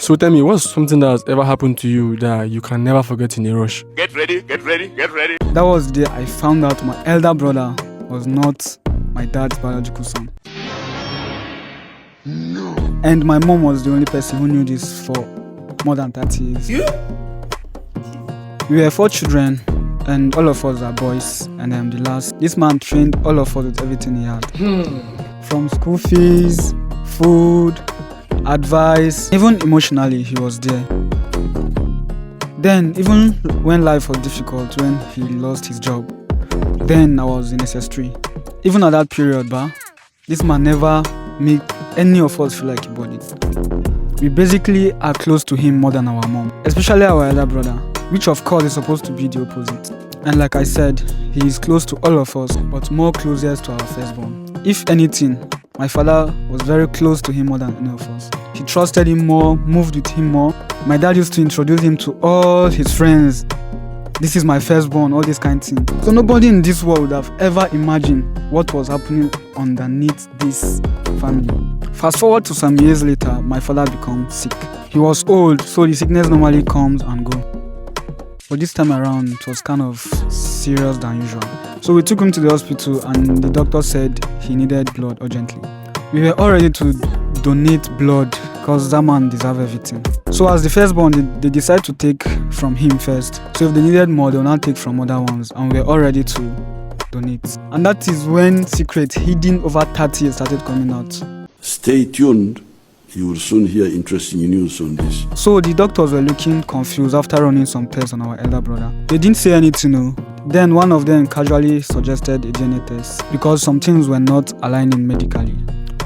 So tell me, what's something that has ever happened to you that you can never forget in a rush? Get ready, get ready, get ready. That was the day I found out my elder brother was not my dad's biological son. No. And my mom was the only person who knew this for more than 30 years. Yeah. We were 4 children, and all of us are boys, and I'm the last. This man trained all of us with everything he had. From school fees, food, advice, even emotionally, he was there. Then, even when life was difficult, when he lost his job, then I was in SS3. Even at that period, this man never made any of us feel like a body. We basically are close to him more than our mom, especially our elder brother, which of course is supposed to be the opposite. And like I said, he is close to all of us, but more closest to our firstborn. If anything, my father was very close to him more than any of us. He trusted him more, moved with him more. My dad used to introduce him to all his friends. This is my firstborn, all this kind of thing. So nobody in this world would have ever imagined what was happening underneath this family. Fast forward to some years later, my father became sick. He was old, so the sickness normally comes and goes. But this time around, it was kind of serious than usual. So we took him to the hospital and the doctor said he needed blood urgently. We were all ready to donate blood because that man deserved everything. So as the firstborn, they decided to take from him first. So if they needed more, they will now take from other ones, and we were all ready to donate. And that is when secrets hidden over 30 years started coming out. Stay tuned. You will soon hear interesting news on this. So the doctors were looking confused after running some tests on our elder brother. They didn't say anything, no. Then one of them casually suggested a DNA test because some things were not aligning medically.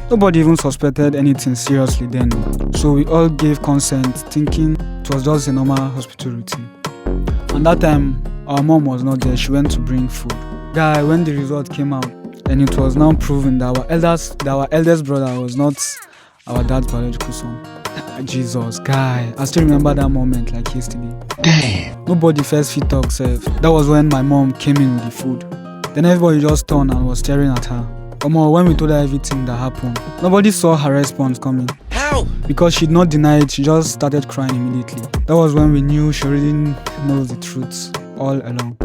Nobody even suspected anything seriously then. So we all gave consent, thinking it was just a normal hospital routine. And that time, our mom was not there. She went to bring food. Guy, when the result came out, and it was now proven that our eldest brother was not our dad's biological son. Jesus, guy, I still remember that moment like yesterday. Damn. Nobody first fit talk self. That was when my mom came in with the food. Then everybody just turned and was staring at her. When we told her everything that happened, nobody saw her response coming. How? Because she did not deny it, she just started crying immediately. That was when we knew she really knows the truth all along.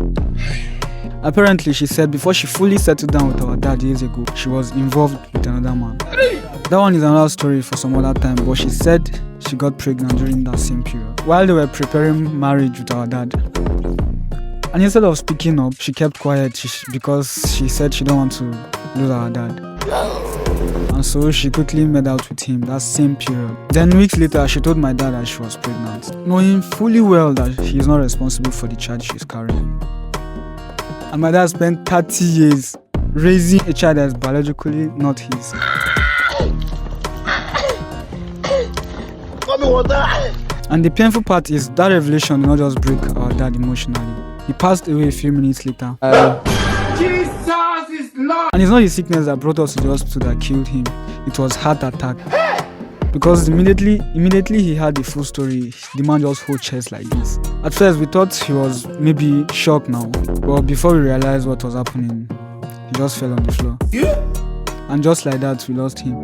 Apparently, she said before she fully settled down with our dad years ago, she was involved with another man. That one is another story for some other time, but she said she got pregnant during that same period while they were preparing marriage with our dad. And instead of speaking up, she kept quiet because she said she don't want to lose our dad. And so she quickly made out with him that same period. Then weeks later, she told my dad that she was pregnant, knowing fully well that he is not responsible for the child she's carrying. And my dad spent 30 years raising a child that is biologically not his. And the painful part is that revelation did not just break our dad emotionally. He passed away a few minutes later. Jesus is Lord. And it's not the sickness that brought us to the hospital that killed him. It was heart attack. Because immediately he had the full story, the man just hold chest like this. At first we thought he was maybe shocked now, but before we realized what was happening, he just fell on the floor. Yeah. And just like that, we lost him.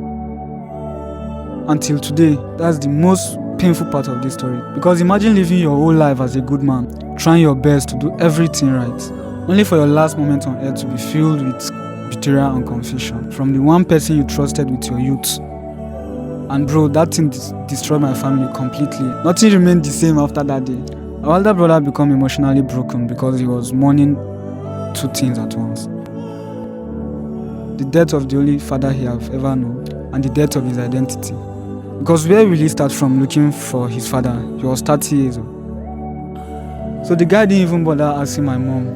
Until today, that's the most painful part of this story. Because imagine living your whole life as a good man, trying your best to do everything right, only for your last moment on earth to be filled with betrayal and confusion from the one person you trusted with your youth. And bro, that thing destroyed my family completely. Nothing remained the same after that day. Our elder brother became emotionally broken because he was mourning 2 things at once. The death of the only father he have ever known, and the death of his identity. Because where will he start from looking for his father? He was 30 years old. So the guy didn't even bother asking my mom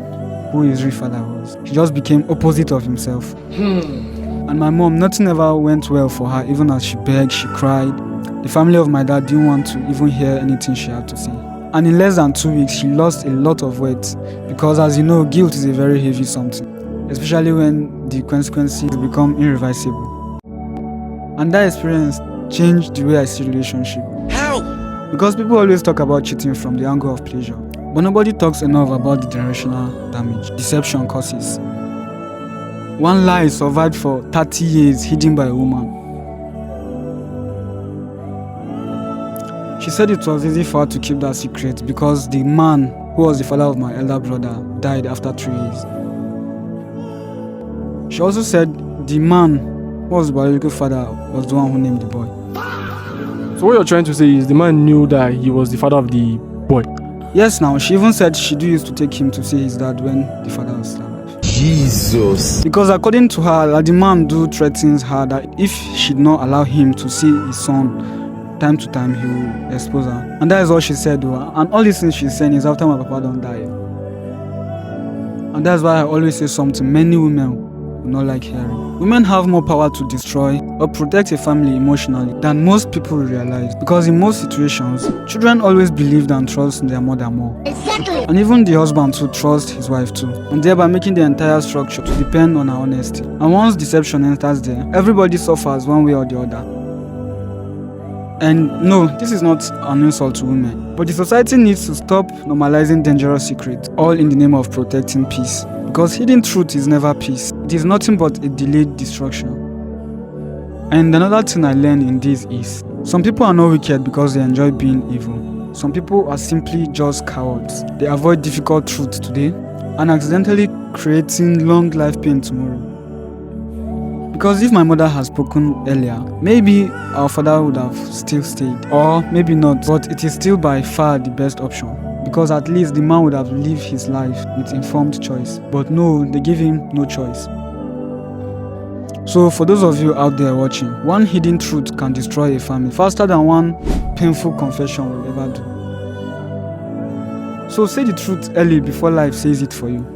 who his real father was. He just became opposite of himself. And my mom, nothing ever went well for her, even as she begged, she cried. The family of my dad didn't want to even hear anything she had to say. And in less than 2 weeks, she lost a lot of weight because, as you know, guilt is a very heavy something, especially when the consequences become irreversible. And that experience changed the way I see relationship. How? Because people always talk about cheating from the angle of pleasure, but nobody talks enough about the generational damage deception causes. One lie survived for 30 years hidden by a woman. She said it was easy for her to keep that secret because the man who was the father of my elder brother died after 3 years. She also said the man who was the biological father was the one who named the boy. So what you're trying to say is the man knew that he was the father of the boy? Yes, now she even said she used to take him to see his dad when the father was still alive. Jesus. Because according to her, like, the man threatens her that if she did not allow him to see his son time to time, he will expose her. And that is what she said though. And all these things she's saying is after my papa don't die. And that's why I always say something many women will not like hearing. Women have more power to destroy or protect a family emotionally than most people realize, because in most situations, children always believe and trust their mother more. Exactly. And even the husband too trusts his wife too, and thereby making the entire structure to depend on her honesty. And once deception enters there, everybody suffers one way or the other. And no, this is not an insult to women, but the society needs to stop normalizing dangerous secrets, all in the name of protecting peace. Because hidden truth is never peace. It is nothing but a delayed destruction. And another thing I learned in this is, some people are not wicked because they enjoy being evil. Some people are simply just cowards. They avoid difficult truths today and accidentally creating long life pain tomorrow. Because if my mother had spoken earlier, maybe our father would have still stayed, or maybe not, but it is still by far the best option. Because at least the man would have lived his life with informed choice. But no, they give him no choice. So for those of you out there watching, one hidden truth can destroy a family faster than one painful confession will ever do. So say the truth early before life says it for you.